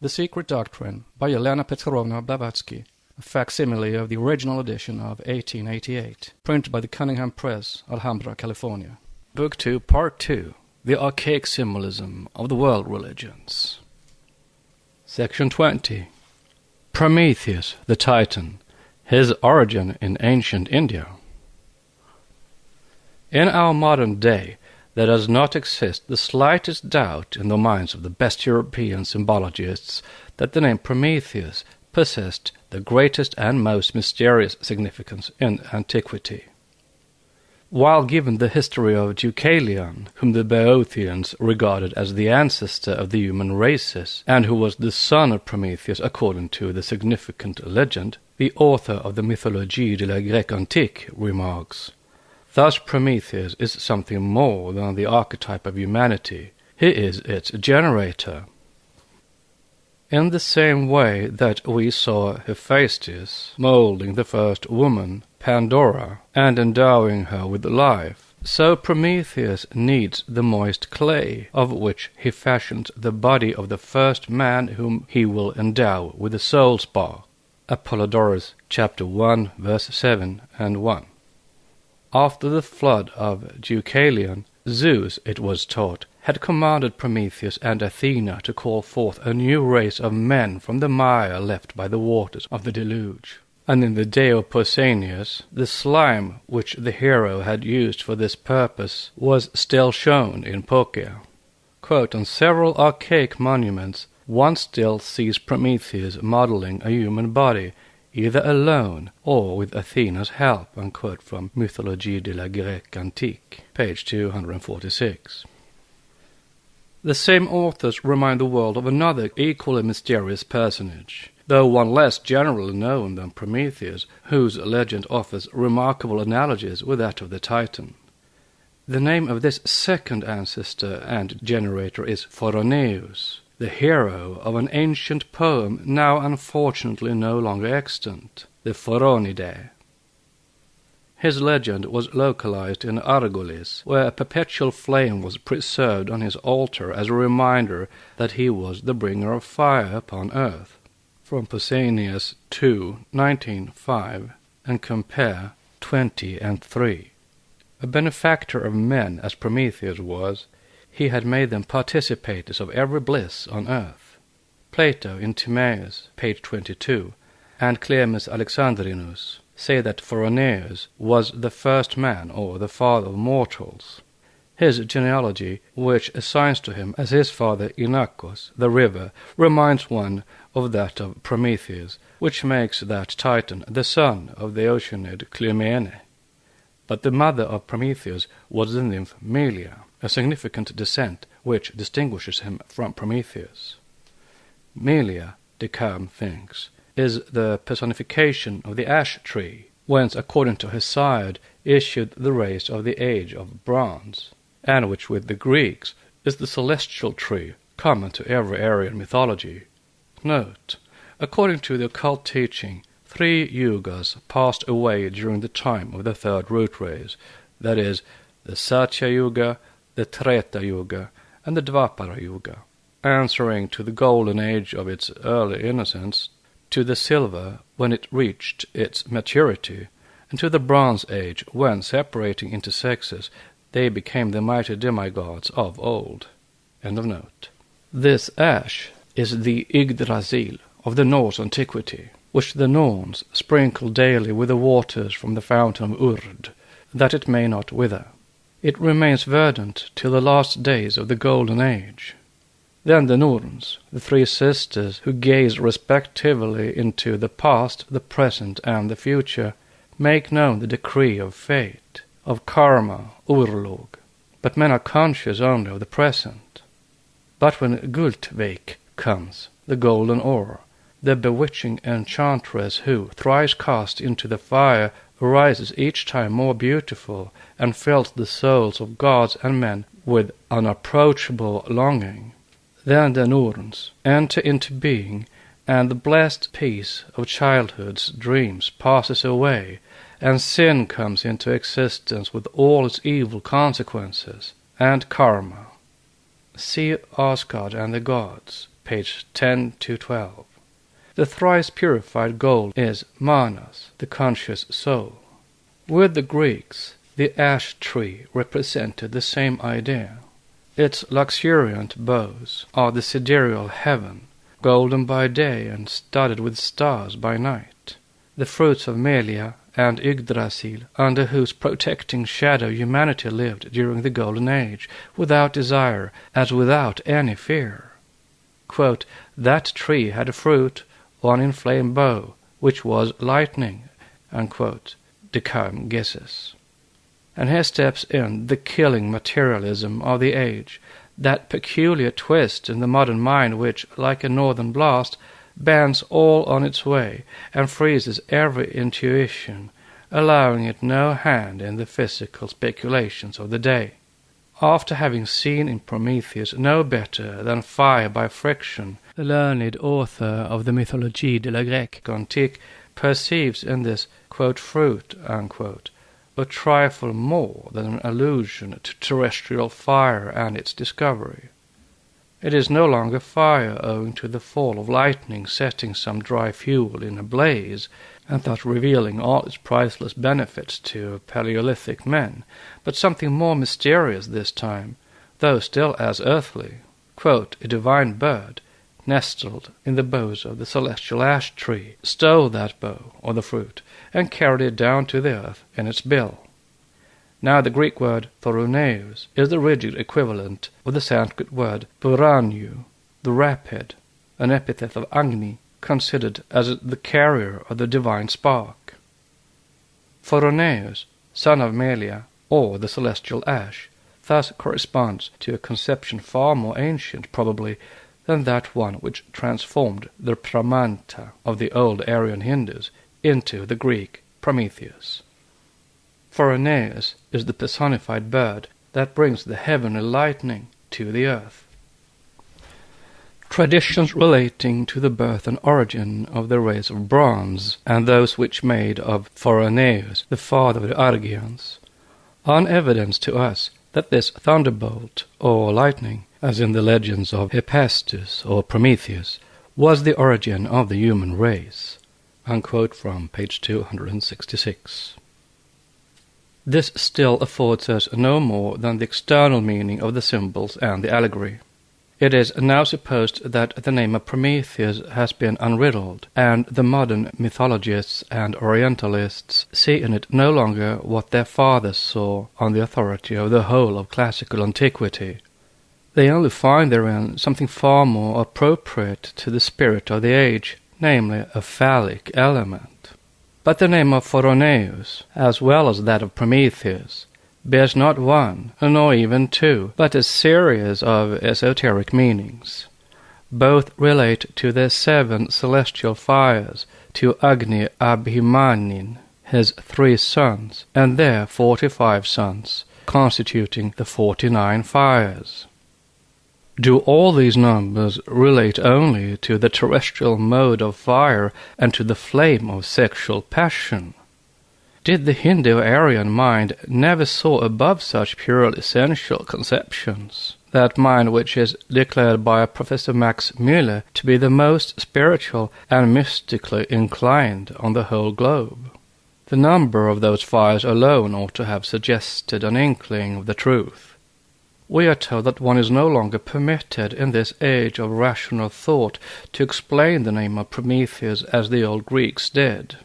The Secret Doctrine by Elena Petrovna Blavatsky, a facsimile of the original edition of 1888, printed by the Cunningham Press, Alhambra, California. Book 2, Part 2, The Archaic Symbolism of the World Religions. Section 20. Prometheus, the Titan, His Origin in Ancient India. In our modern day, there does not exist the slightest doubt in the minds of the best European symbologists that the name Prometheus possessed the greatest and most mysterious significance in antiquity. While given the history of Deucalion, whom the Boeotians regarded as the ancestor of the human races, and who was the son of Prometheus according to the significant legend, the author of the Mythologie de la Grecque Antique remarks, "Thus Prometheus is something more than the archetype of humanity. He is its generator." In the same way that we saw Hephaestus molding the first woman, Pandora, and endowing her with life, so Prometheus needs the moist clay, of which he fashions the body of the first man whom he will endow with the soul spark. Apollodorus, chapter 1, verse 7 and 1. After the flood of Deucalion, Zeus, it was taught, had commanded Prometheus and Athena to call forth a new race of men from the mire left by the waters of the deluge. And in the day of Pausanias, the slime which the hero had used for this purpose was still shown in Phocea. Quote, on several archaic monuments, one still sees Prometheus modeling a human body, either alone or with Athena's help, unquote, from Mythologie de la Grecque Antique, page 246. The same authors remind the world of another equally mysterious personage, though one less generally known than Prometheus, whose legend offers remarkable analogies with that of the Titan. The name of this second ancestor and generator is Phoroneus, the hero of an ancient poem now unfortunately no longer extant, the Phoronidae. His legend was localized in Argolis, where a perpetual flame was preserved on his altar as a reminder that he was the bringer of fire upon earth. From Pausanias 2, 19:5, and compare 20 and 3. A benefactor of men as Prometheus was, he had made them participators of every bliss on earth. Plato in Timaeus, page 22, and Clemens Alexandrinus say that Phoroneus was the first man, or the father of mortals. His genealogy, which assigns to him as his father Inachus, the river, reminds one of that of Prometheus, which makes that Titan the son of the Oceanid Clymene. But the mother of Prometheus was the nymph Melia, a significant descent which distinguishes him from Prometheus. Melia, Descartes thinks, is the personification of the ash tree, whence, according to Hesiod, issued the race of the age of bronze, and which with the Greeks is the celestial tree common to every Aryan mythology. Note, according to the occult teaching, 3 yugas passed away during the time of the third root race, that is, the Satya Yuga, the Treta Yuga, and the Dvapara Yuga, answering to the golden age of its early innocence, to the silver when it reached its maturity, and to the bronze age when, separating into sexes, they became the mighty demigods of old. End of note. This ash is the Yggdrasil of the Norse antiquity, which the Norns sprinkle daily with the waters from the fountain of Urd, that it may not wither. It remains verdant till the last days of the Golden Age. Then the Norns, the 3 sisters who gaze respectively into the past, the present, and the future, make known the decree of fate, of karma, urlog, but men are conscious only of the present. But when Guldveik comes, the golden ore, the bewitching enchantress who, thrice cast into the fire, arises each time more beautiful, and fills the souls of gods and men with unapproachable longing. Then the Norns enter into being, and the blessed peace of childhood's dreams passes away, and sin comes into existence with all its evil consequences, and karma. See Asgard and the Gods, page 10-12. The thrice purified gold is manas, the conscious soul. With the Greeks, the ash tree represented the same idea. Its luxuriant boughs are the sidereal heaven, golden by day and studded with stars by night. The fruits of Melia and Yggdrasil, under whose protecting shadow humanity lived during the Golden Age, without desire, as without any fear. Quote, that tree had a fruit, one inflamed bow, which was lightning, unquote, Decam guesses. And here steps in the killing materialism of the age, that peculiar twist in the modern mind which, like a northern blast, bends all on its way and freezes every intuition, allowing it no hand in the physical speculations of the day. After having seen in Prometheus no better than fire by friction, the learned author of the Mythologie de la Grecque Antique perceives in this, quote, fruit, unquote, a trifle more than an allusion to terrestrial fire and its discovery. It is no longer fire owing to the fall of lightning setting some dry fuel in a blaze, and thus revealing all its priceless benefits to Paleolithic men, but something more mysterious this time, though still as earthly. Quote, a divine bird, nestled in the boughs of the celestial ash tree, stole that bough, or the fruit, and carried it down to the earth in its bill. Now the Greek word thorouneus is the rigid equivalent of the Sanskrit word puraniu, the rapid, an epithet of Agni, considered as the carrier of the divine spark. Thorouneus, son of Melia, or the celestial ash, thus corresponds to a conception far more ancient, probably, than that one which transformed the Pramanta of the old Aryan Hindus into the Greek Prometheus. Thorouneus is the personified bird that brings the heavenly lightning to the earth. Traditions relating to the birth and origin of the race of bronze, and those which made of Thorouneus the father of the Argians, are evidence to us that this thunderbolt, or lightning, as in the legends of Hephaestus or Prometheus, was the origin of the human race. Unquote from page 266. This still affords us no more than the external meaning of the symbols and the allegory. It is now supposed that the name of Prometheus has been unriddled, and the modern mythologists and Orientalists see in it no longer what their fathers saw on the authority of the whole of classical antiquity. They only find therein something far more appropriate to the spirit of the age, namely a phallic element. But the name of Thorouneus, as well as that of Prometheus, bears not one, nor even two, but a series of esoteric meanings. Both relate to the 7 celestial fires, to Agni Abhimanin, his 3 sons, and their 45 sons, constituting the 49 fires. Do all these numbers relate only to the terrestrial mode of fire and to the flame of sexual passion? Did the Hindu-Aryan mind never soar above such purely sensual conceptions? That mind which is declared by Professor Max Müller to be the most spiritual and mystically inclined on the whole globe. The number of those fires alone ought to have suggested an inkling of the truth. We are told that one is no longer permitted in this age of rational thought to explain the name of Prometheus as the old Greeks did.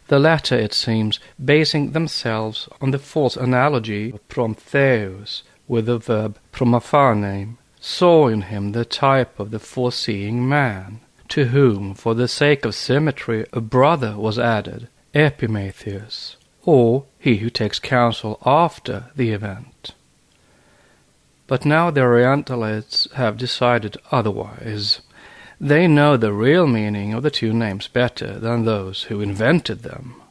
The latter, it seems, basing themselves on the false analogy of Prometheus with the verb promaphane, saw in him the type of the foreseeing man, to whom, for the sake of symmetry, a brother was added, Epimetheus, or he who takes counsel after the event. But now the Orientalists have decided otherwise. They know the real meaning of the 2 names better than those who invented them.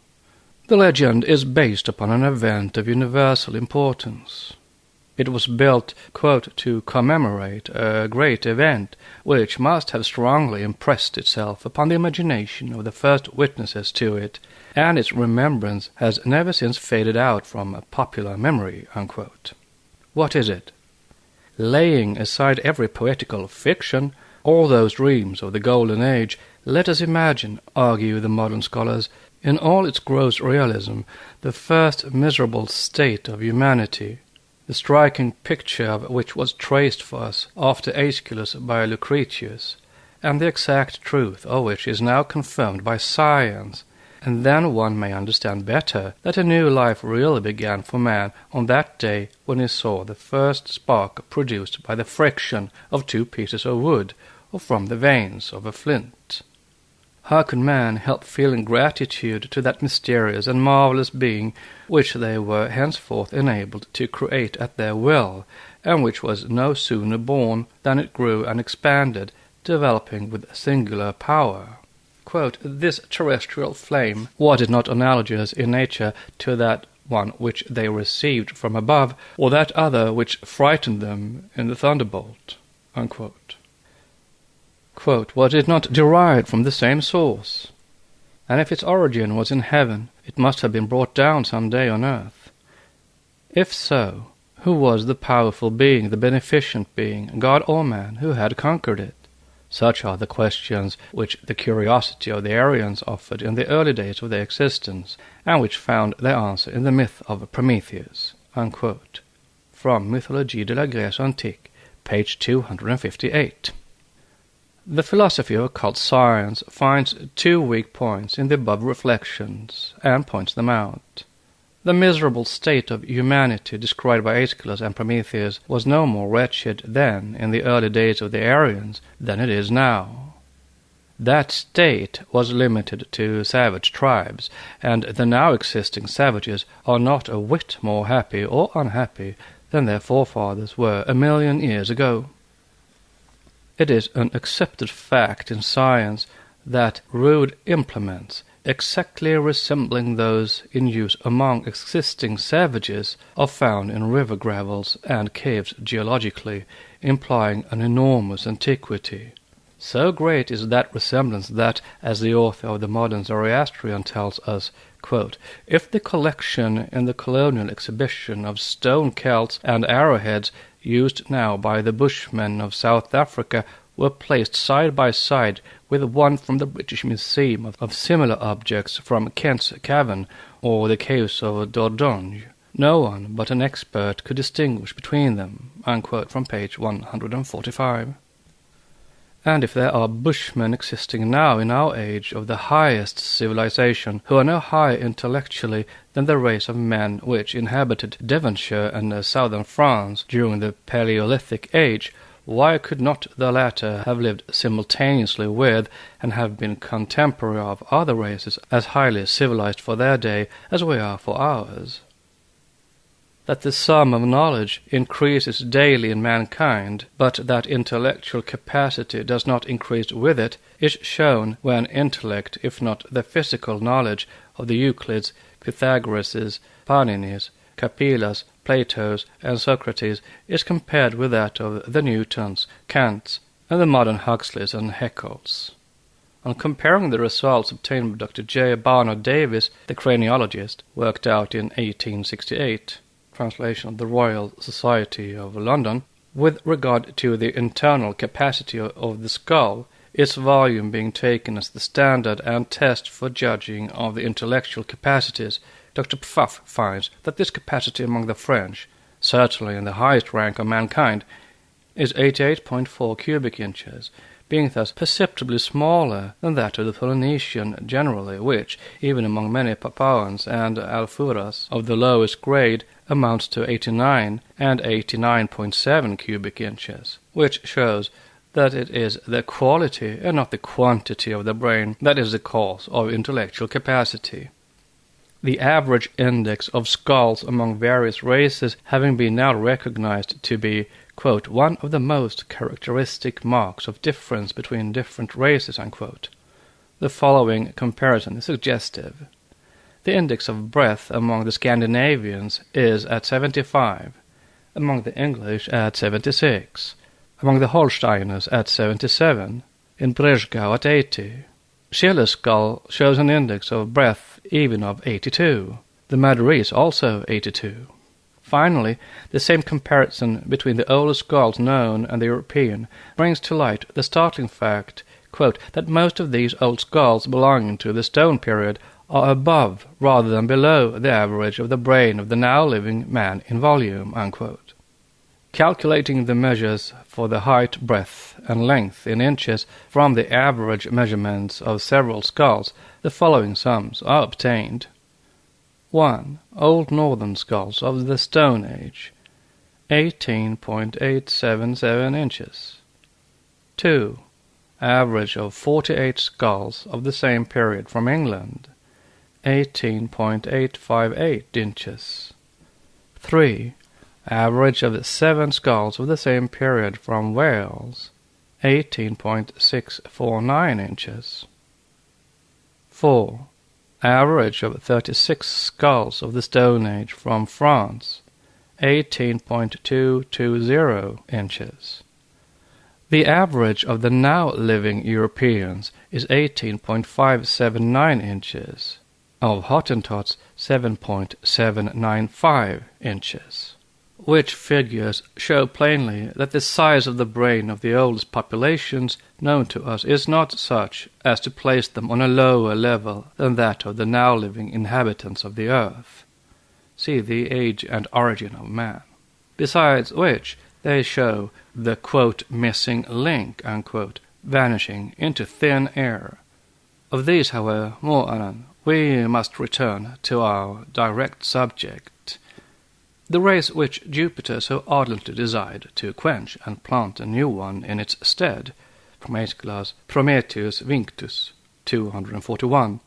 The legend is based upon an event of universal importance. It was built, quote, to commemorate a great event which must have strongly impressed itself upon the imagination of the first witnesses to it, and its remembrance has never since faded out from popular memory, unquote. What is it? Laying aside every poetical fiction, all those dreams of the Golden Age, let us imagine, argue the modern scholars, in all its gross realism, the first miserable state of humanity, the striking picture of which was traced for us after Aeschylus by Lucretius, and the exact truth of which is now confirmed by science, and then one may understand better that a new life really began for man on that day when he saw the first spark produced by the friction of two pieces of wood, or from the veins of a flint. How could man help feeling gratitude to that mysterious and marvelous being which they were henceforth enabled to create at their will, and which was no sooner born than it grew and expanded, developing with singular power? Quote, this terrestrial flame, was it not analogous in nature to that one which they received from above, or that other which frightened them in the thunderbolt? Unquote. Quote, was it not derived from the same source? And if its origin was in heaven, it must have been brought down some day on earth. If so, who was the powerful being, the beneficent being, God or man, who had conquered it? Such are the questions which the curiosity of the Aryans offered in the early days of their existence, and which found their answer in the myth of Prometheus. Unquote. From Mythologie de la Grèce Antique, page 258. The philosophy of occult science finds two weak points in the above reflections, and points them out. The miserable state of humanity described by Aeschylus and Prometheus was no more wretched then, in the early days of the Aryans, than it is now. That state was limited to savage tribes, and the now existing savages are not a whit more happy or unhappy than their forefathers were 1,000,000 years ago. It is an accepted fact in science that rude implements, exactly resembling those in use among existing savages, are found in river gravels and caves geologically, implying an enormous antiquity. So great is that resemblance that, as the author of the modern Zoroastrian tells us, quote, if the collection in the colonial exhibition of stone celts and arrowheads used now by the Bushmen of South Africa were placed side by side with one from the British Museum of similar objects from Kent's Cavern or the caves of Dordogne, no one but an expert could distinguish between them, unquote, from page 145. And if there are Bushmen existing now in our age of the highest civilization, who are no higher intellectually than the race of men which inhabited Devonshire and southern France during the Paleolithic age, why could not the latter have lived simultaneously with and have been contemporary of other races as highly civilized for their day as we are for ours? That the sum of knowledge increases daily in mankind, but that intellectual capacity does not increase with it, is shown when intellect, if not the physical knowledge of the Euclids, Pythagoras, Paninis, Capillas, Platos, and Socrates, is compared with that of the Newtons, Kants, and the modern Huxleys and Haeckel's. On comparing the results obtained by Dr. J. Barnard Davis, the craniologist, worked out in 1868, translation of the Royal Society of London, with regard to the internal capacity of the skull, its volume being taken as the standard and test for judging of the intellectual capacities, Dr. Pfaff finds that this capacity among the French, certainly in the highest rank of mankind, is 88.4 cubic inches, being thus perceptibly smaller than that of the Polynesian generally, which, even among many Papuans and Alfuras of the lowest grade, amounts to 89 and 89.7 cubic inches, which shows that it is the quality and not the quantity of the brain that is the cause of intellectual capacity. The average index of skulls among various races having been now recognized to be, quote, one of the most characteristic marks of difference between different races, unquote. The following comparison is suggestive. The index of breadth among the Scandinavians is at 75, among the English at 76, among the Holsteiners at 77, in Breisgau at 80. Schiller's skull shows an index of breadth even of 82. The Madurese also 82. Finally, the same comparison between the oldest skulls known and the European brings to light the startling fact, quote, that most of these old skulls belonging to the Stone period are above rather than below the average of the brain of the now living man in volume, unquote. Calculating the measures for the height, breadth, and length in inches from the average measurements of several skulls, the following sums are obtained. 1. Old Northern skulls of the Stone Age, 18.877 inches. 2. Average of 48 skulls of the same period from England, 18.858 inches. 3. Average of 7 skulls of the same period from Wales, 18.649 inches. 4. Average of 36 skulls of the Stone Age from France, 18.220 inches. The average of the now living Europeans is 18.579 inches, of Hottentots 7.795 inches, which figures show plainly that the size of the brain of the oldest populations known to us is not such as to place them on a lower level than that of the now living inhabitants of the earth. See the Age and Origin of Man. Besides which, they show the, quote, missing link, unquote, vanishing into thin air. Of these, however, more anon, we must return to our direct subject. The race which Jupiter so ardently desired to quench and plant a new one in its stead, from Aeschylus' Prometheus Vinctus, 241,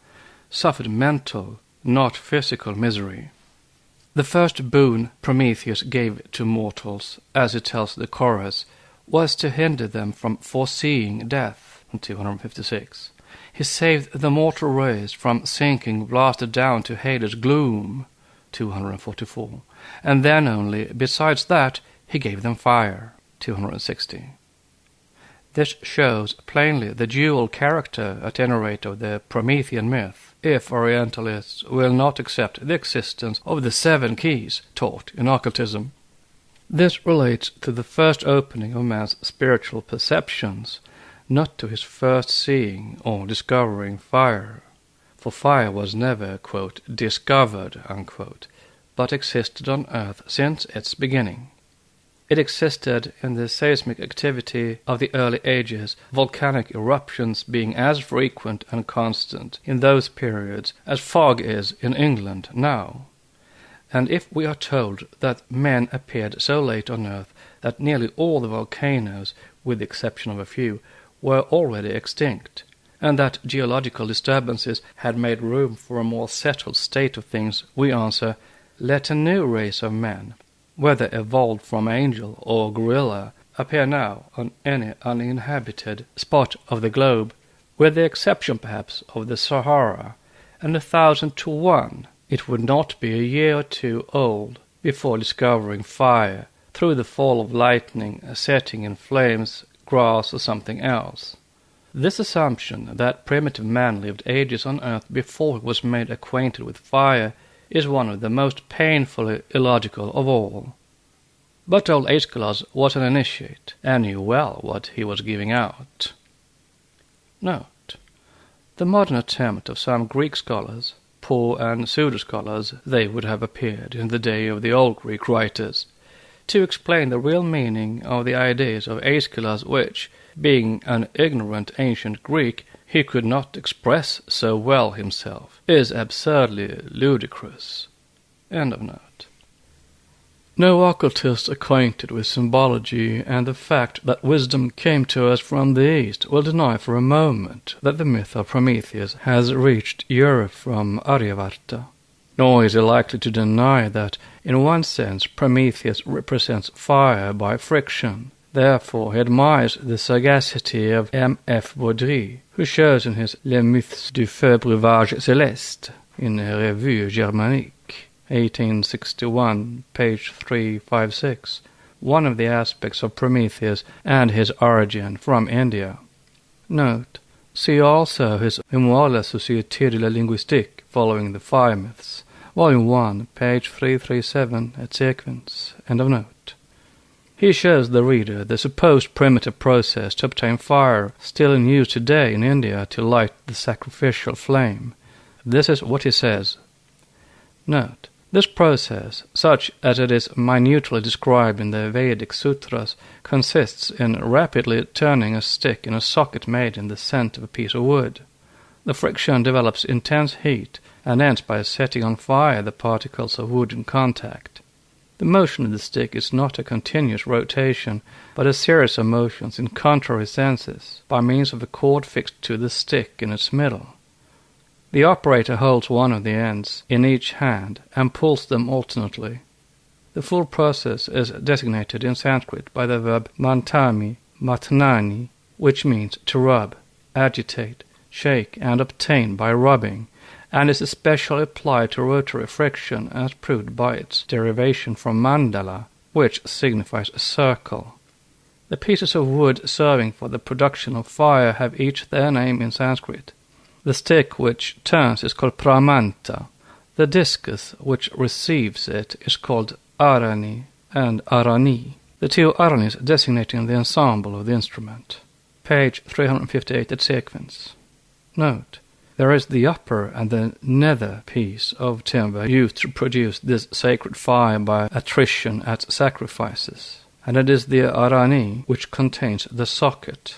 suffered mental, not physical misery. The first boon Prometheus gave to mortals, as it tells the chorus, was to hinder them from foreseeing death, 256. He saved the mortal race from sinking blasted down to Hades' gloom, 244, and then only, besides that, he gave them fire, 260. This shows plainly the dual character, at any rate, of the Promethean myth, if Orientalists will not accept the existence of the 7 keys taught in occultism. This relates to the first opening of man's spiritual perceptions, not to his first seeing or discovering fire, for fire was never, quote, discovered, unquote, but existed on earth since its beginning. It existed in the seismic activity of the early ages, volcanic eruptions being as frequent and constant in those periods as fog is in England now. And if we are told that men appeared so late on earth that nearly all the volcanoes, with the exception of a few, were already extinct, and that geological disturbances had made room for a more settled state of things, we answer, let a new race of men, whether evolved from angel or gorilla, appear now on any uninhabited spot of the globe, with the exception perhaps of the Sahara, and 1,000 to 1, it would not be a year or 2 old before discovering fire through the fall of lightning setting in flames, grass, or something else. This assumption that primitive man lived ages on earth before he was made acquainted with fire is one of the most painfully illogical of all. But old Aeschylus was an initiate, and knew well what he was giving out. Note: the modern attempt of some Greek scholars, poor and pseudo-scholars they would have appeared in the day of the old Greek writers, to explain the real meaning of the ideas of Aeschylus which, being an ignorant ancient Greek, he could not express so well himself, is absurdly ludicrous. End of note. No occultist acquainted with symbology and the fact that wisdom came to us from the East will deny for a moment that the myth of Prometheus has reached Europe from Aryavarta. Nor is he likely to deny that, in one sense, Prometheus represents fire by friction. Therefore, he admires the sagacity of M.F. Baudry, who shows in his Les Mythes du Feu Breuvage Céleste, in Revue Germanique, 1861, page 356, one of the aspects of Prometheus and his origin from India. Note: see also his Mémoires de la Société de la Linguistique, following the fire myths, Volume 1, page 337 et sequens. End of note. He shows the reader the supposed primitive process to obtain fire, still in use today in India to light the sacrificial flame. This is what he says. Note: this process, such as it is minutely described in the Vedic sutras, consists in rapidly turning a stick in a socket made in the centre of a piece of wood. The friction develops intense heat and ends by setting on fire the particles of wood in contact. The motion of the stick is not a continuous rotation, but a series of motions in contrary senses, by means of a cord fixed to the stick in its middle. The operator holds one of the ends in each hand and pulls them alternately. The full process is designated in Sanskrit by the verb mantami, matnani, which means to rub, agitate, shake, and obtain by rubbing, and is especially applied to rotary friction as proved by its derivation from mandala, which signifies a circle. The pieces of wood serving for the production of fire have each their name in Sanskrit. The stick which turns is called pramanta. The discus which receives it is called arani and arani, the two aranis designating the ensemble of the instrument. Page 358 et sequens. Note: there is the upper and the nether piece of timber used to produce this sacred fire by attrition at sacrifices, and it is the arani which contains the socket.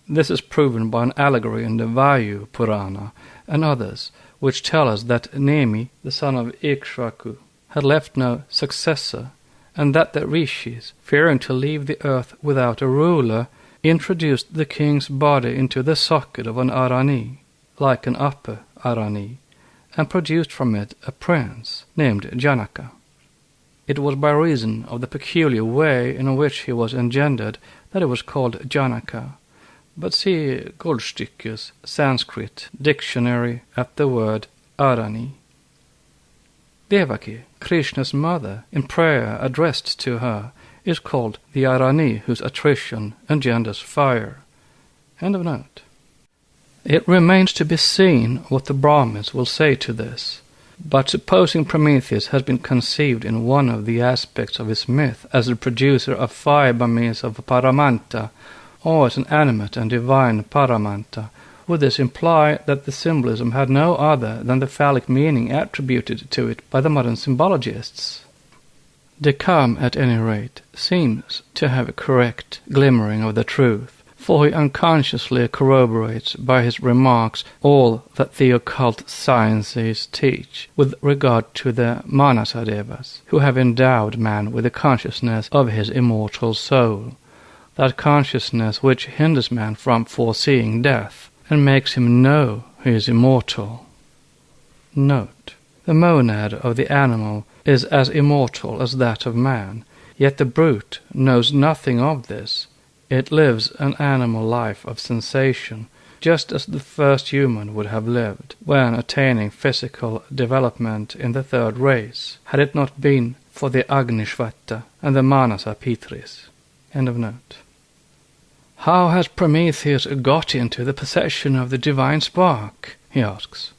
This is proven by an allegory in the Vayu Purana and others, which tell us that Nemi, the son of Ikshvaku, had left no successor, and that the rishis, fearing to leave the earth without a ruler, introduced the king's body into the socket of an arani, like an upper arani, and produced from it a prince named Janaka. It was by reason of the peculiar way in which he was engendered that it was called Janaka, but see Goldstykke's Sanskrit dictionary at the word arani. Devaki, Krishna's mother, in prayer addressed to her, is called the arani whose attrition engenders fire. End of note. It remains to be seen what the Brahmins will say to this, but supposing Prometheus has been conceived in one of the aspects of his myth as the producer of fire by means of paramanta, or as an animate and divine paramanta, would this imply that the symbolism had no other than the phallic meaning attributed to it by the modern symbologists? De Kam, at any rate, seems to have a correct glimmering of the truth, for he unconsciously corroborates by his remarks all that the occult sciences teach with regard to the Manasadevas, who have endowed man with the consciousness of his immortal soul, that consciousness which hinders man from foreseeing death and makes him know he is immortal. Note: the monad of the animal is as immortal as that of man, yet the brute knows nothing of this. It lives an animal life of sensation, just as the first human would have lived, when attaining physical development in the third race, had it not been for the Agnishvata and the Manasa Pitris. End of note. How has Prometheus got into the possession of the divine spark? He asks.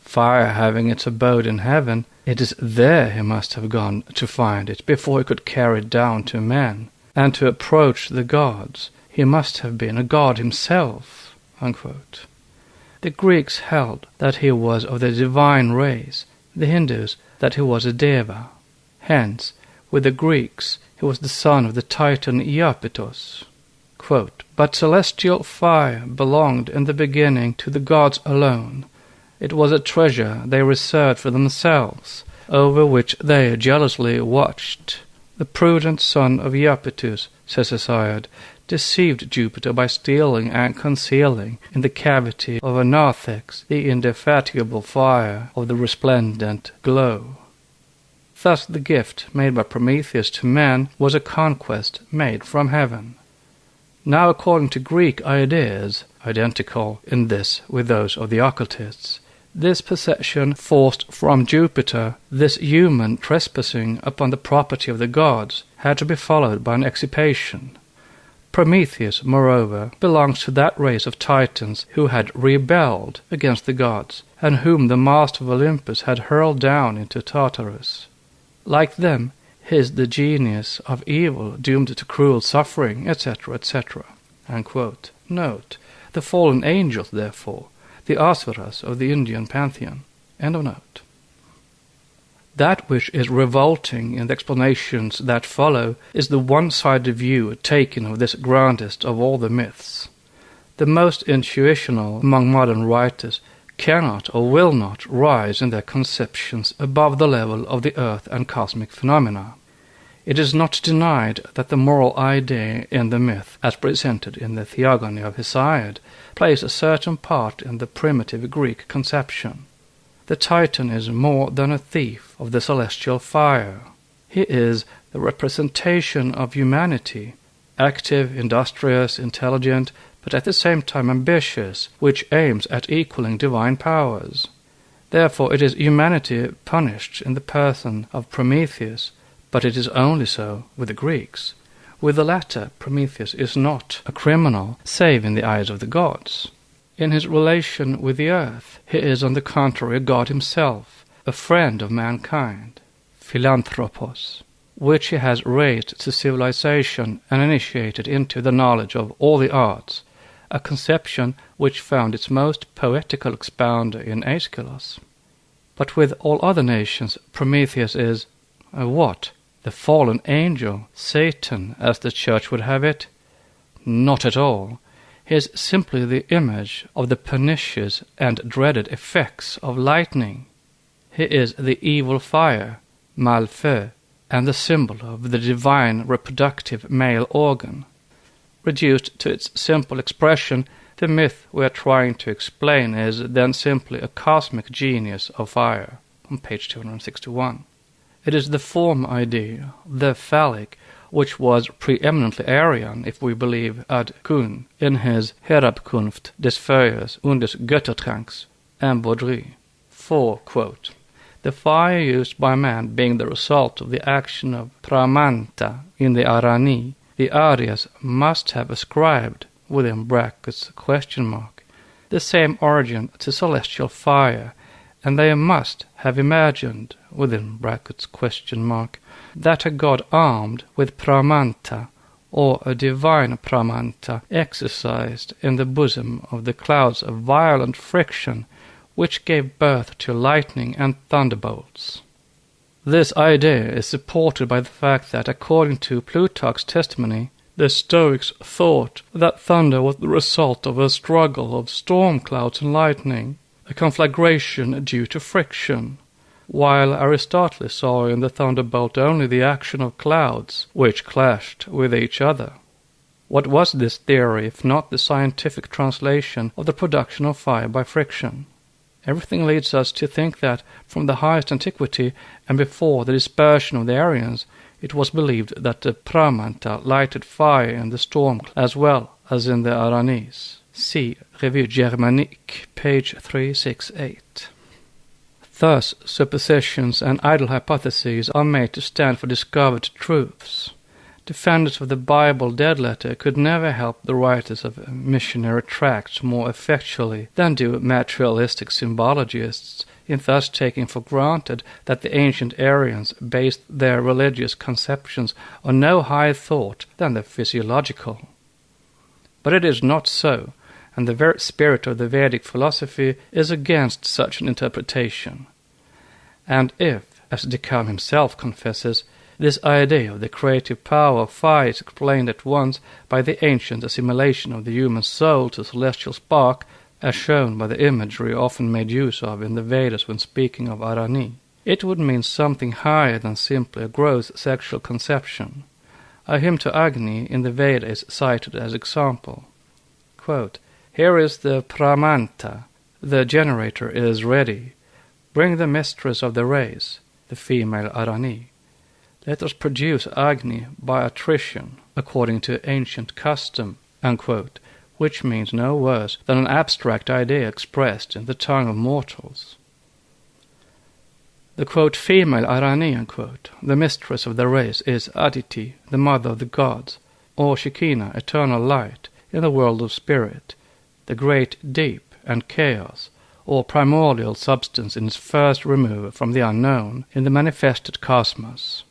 Fire having its abode in heaven, it is there he must have gone to find it before he could carry it down to men, and to approach the gods he must have been a god himself. Unquote. The Greeks held that he was of the divine race, the Hindus that he was a deva. Hence, with the Greeks, he was the son of the Titan Iapetos. Quote, but celestial fire belonged in the beginning to the gods alone. It was a treasure they reserved for themselves, over which they jealously watched. The prudent son of Iapetus, says Hesiod, deceived Jupiter by stealing and concealing in the cavity of a narthex the indefatigable fire of the resplendent glow. Thus the gift made by Prometheus to men was a conquest made from heaven. Now, according to Greek ideas, identical in this with those of the occultists, this possession forced from Jupiter, this human trespassing upon the property of the gods, had to be followed by an excitation. Prometheus, moreover, belongs to that race of Titans who had rebelled against the gods, and whom the master of Olympus had hurled down into Tartarus. Like them, he is the genius of evil doomed to cruel suffering, etc., etc. Note, the fallen angels, therefore, the asuras of the Indian pantheon. End of note. That which is revolting in the explanations that follow is the one-sided view taken of this grandest of all the myths. The most intuitional among modern writers cannot or will not rise in their conceptions above the level of the earth and cosmic phenomena. It is not denied that the moral idea in the myth, as presented in the Theogony of Hesiod, plays a certain part in the primitive Greek conception. The Titan is more than a thief of the celestial fire. He is the representation of humanity, active, industrious, intelligent, but at the same time ambitious, which aims at equaling divine powers. Therefore it is humanity punished in the person of Prometheus, but it is only so with the Greeks. With the latter, Prometheus is not a criminal, save in the eyes of the gods. In his relation with the earth, he is on the contrary a god himself, a friend of mankind, philanthropos, which he has raised to civilization and initiated into the knowledge of all the arts, a conception which found its most poetical expounder in Aeschylus. But with all other nations, Prometheus is what? The fallen angel, Satan, as the Church would have it? Not at all. He is simply the image of the pernicious and dreaded effects of lightning. He is the evil fire, malfeu, and the symbol of the divine reproductive male organ. Reduced to its simple expression, the myth we are trying to explain is then simply a cosmic genius of fire, on page 261. It is the form idea, the phallic, which was preeminently Aryan, if we believe Ad Kuhn, in his Herabkunft des Feuers und des Göttertranks, and Baudry. For, quote, the fire used by man being the result of the action of Pramanta in the Arani, the Aryas must have ascribed, within brackets, question mark, the same origin to celestial fire, and they must have imagined, within brackets, question mark, that a god armed with Pramanta, or a divine Pramanta, exercised in the bosom of the clouds of violent friction, which gave birth to lightning and thunderbolts. This idea is supported by the fact that, according to Plutarch's testimony, the Stoics thought that thunder was the result of a struggle of storm clouds and lightning, a conflagration due to friction, while Aristotle saw in the thunderbolt only the action of clouds, which clashed with each other. What was this theory if not the scientific translation of the production of fire by friction? Everything leads us to think that, from the highest antiquity and before the dispersion of the Aryans, it was believed that the Pramanta lighted fire in the storm as well as in the Aranis. See Revue Germanique, page 368. Thus, suppositions and idle hypotheses are made to stand for discovered truths. Defenders of the Bible dead letter could never help the writers of missionary tracts more effectually than do materialistic symbologists, in thus taking for granted that the ancient Aryans based their religious conceptions on no higher thought than the physiological. But it is not so, and the very spirit of the Vedic philosophy is against such an interpretation. And if, as Descartes himself confesses, this idea of the creative power of fire is explained at once by the ancient assimilation of the human soul to celestial spark, as shown by the imagery often made use of in the Vedas when speaking of Arani, it would mean something higher than simply a gross sexual conception. A hymn to Agni in the Veda is cited as example. Quote, here is the Pramanta, the generator is ready. Bring the mistress of the race, the female Arani. Let us produce Agni by attrition, according to ancient custom, unquote, which means no worse than an abstract idea expressed in the tongue of mortals. The quote, female Arani, unquote, the mistress of the race, is Aditi, the mother of the gods, or Shekinah, eternal light, in the world of spirit, the great deep and chaos, or primordial substance in its first remove from the unknown in the manifested cosmos.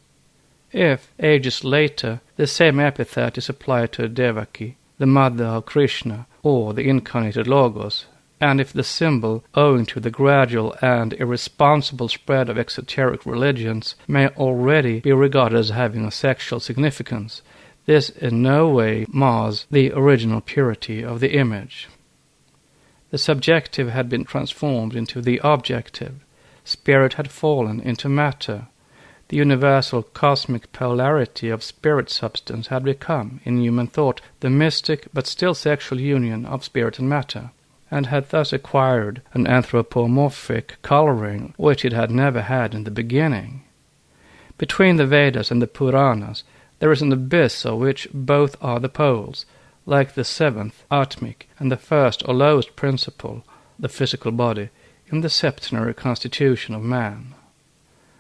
If, ages later, the same epithet is applied to Devaki, the mother of Krishna, or the incarnated Logos, and if the symbol, owing to the gradual and irresponsible spread of exoteric religions, may already be regarded as having a sexual significance, this in no way mars the original purity of the image. The subjective had been transformed into the objective. Spirit had fallen into matter. The universal cosmic polarity of spirit substance had become, in human thought, the mystic but still sexual union of spirit and matter, and had thus acquired an anthropomorphic coloring which it had never had in the beginning. Between the Vedas and the Puranas there is an abyss of which both are the poles, like the seventh, Atmic, and the first or lowest principle, the physical body, in the septenary constitution of man.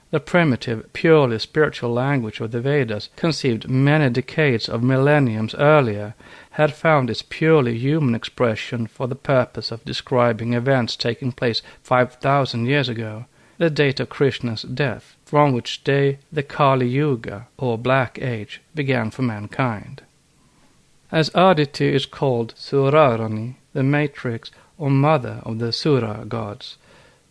The primitive, purely spiritual language of the Vedas, conceived many decades of millenniums earlier, had found its purely human expression for the purpose of describing events taking place 5,000 years ago, the date of Krishna's death, from which day the Kali Yuga, or Black Age, began for mankind. As Aditi is called Surarani, the matrix or mother of the Sura gods,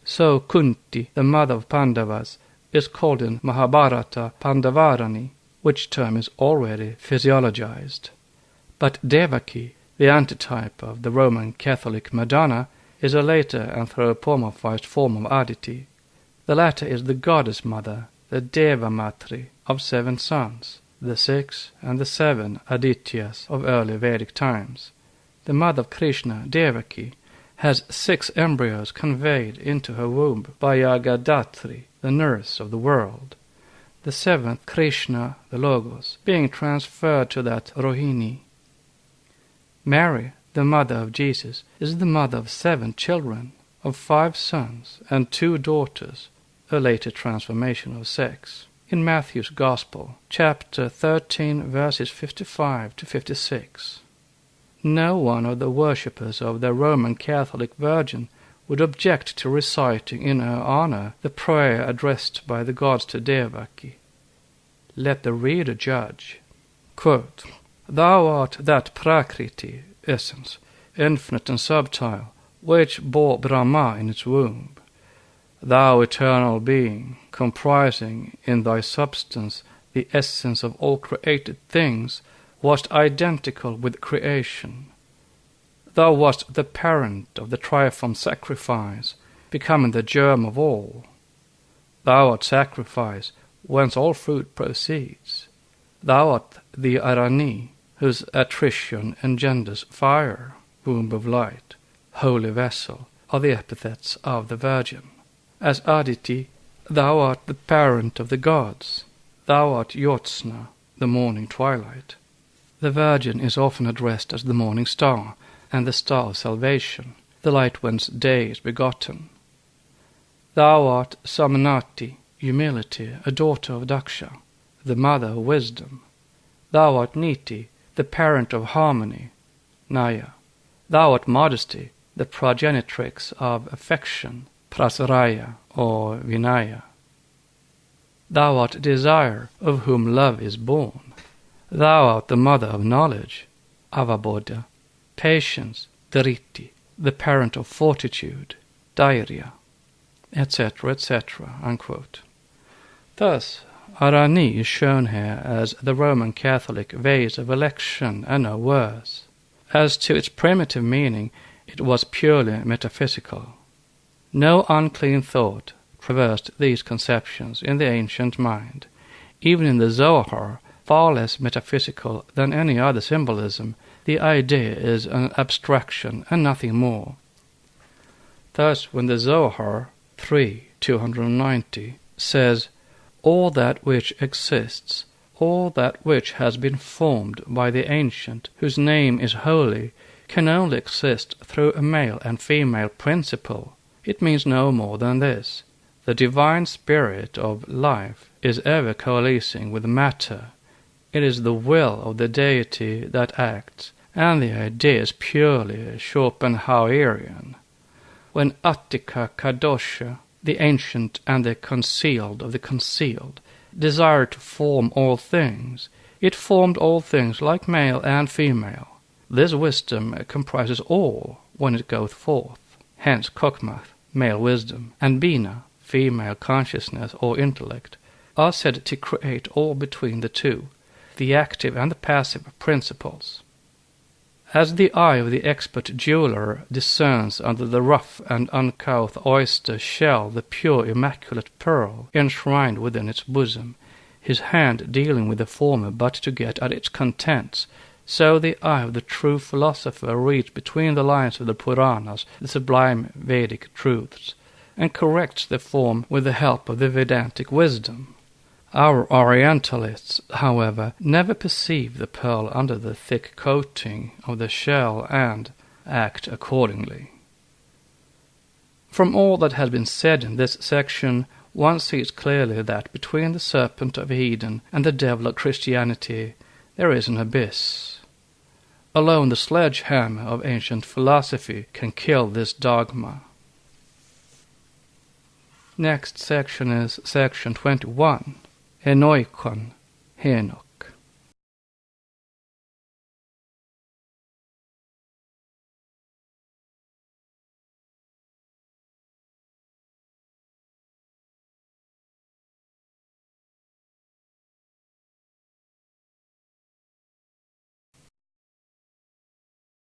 so Kunti, the mother of Pandavas, is called in Mahabharata Pandavarani, which term is already physiologized. But Devaki, the antitype of the Roman Catholic Madonna, is a later anthropomorphized form of Aditi. The latter is the goddess mother, the Deva Matri, of 7 sons, the 6 and the 7 Adityas of early Vedic times. The mother of Krishna, Devaki, has 6 embryos conveyed into her womb by Yagadatri, the nurse of the world, the 7th, Krishna, the Logos, being transferred to that Rohini. Mary, the mother of Jesus, is the mother of 7 children, of 5 sons and 2 daughters, a later transformation of sex. In Matthew's Gospel, chapter 13, verses 55 to 56. No one of the worshippers of the Roman Catholic Virgin would object to reciting in her honor the prayer addressed by the gods to Devaki. Let the reader judge. Quote, Thou art that Prakriti, essence, infinite and subtile, which bore Brahma in its womb. Thou eternal being, comprising in thy substance the essence of all created things, wast identical with creation. Thou wast the parent of the triform sacrifice, becoming the germ of all. Thou art sacrifice, whence all fruit proceeds. Thou art the Arani, whose attrition engenders fire, womb of light, holy vessel, are the epithets of the Virgin. As Aditi, thou art the parent of the gods. Thou art Yotsna, the morning twilight. The Virgin is often addressed as the morning star, and the star of salvation, the light whence day is begotten. Thou art Samnati, humility, a daughter of Daksha, the mother of wisdom. Thou art Niti, the parent of harmony, Naya. Thou art modesty, the progenitrix of affection, Prasaraya or Vinaya. Thou art desire, of whom love is born. Thou art the mother of knowledge, Avabodha, patience, Dhriti, the parent of fortitude, Dhairya, etc., etc., unquote. Thus, Arani is shown here as the Roman Catholic vase of election and no worse. As to its primitive meaning, it was purely metaphysical. No unclean thought traversed these conceptions in the ancient mind. Even in the Zohar, far less metaphysical than any other symbolism, the idea is an abstraction and nothing more. Thus, when the Zohar 3:290 says, All that which exists, all that which has been formed by the Ancient, whose name is holy, can only exist through a male and female principle, it means no more than this. The divine spirit of life is ever coalescing with matter, It is the will of the deity that acts, and the idea is purely Schopenhauerian. When Attika Kadosha, the ancient and the concealed of the concealed, desired to form all things, it formed all things like male and female. This wisdom comprises all when it goeth forth. Hence Kokmath, male wisdom, and Bina, female consciousness or intellect, are said to create all between the two, the active and the passive principles. As the eye of the expert jeweler discerns under the rough and uncouth oyster shell the pure immaculate pearl enshrined within its bosom, his hand dealing with the former but to get at its contents, so the eye of the true philosopher reads between the lines of the Puranas the sublime Vedic truths, and corrects the form with the help of the Vedantic wisdom. Our Orientalists, however, never perceive the pearl under the thick coating of the shell and act accordingly. From all that has been said in this section, one sees clearly that between the serpent of Eden and the devil of Christianity there is an abyss. Alone the sledgehammer of ancient philosophy can kill this dogma. Next section is section 21, Enoikon, Enoch.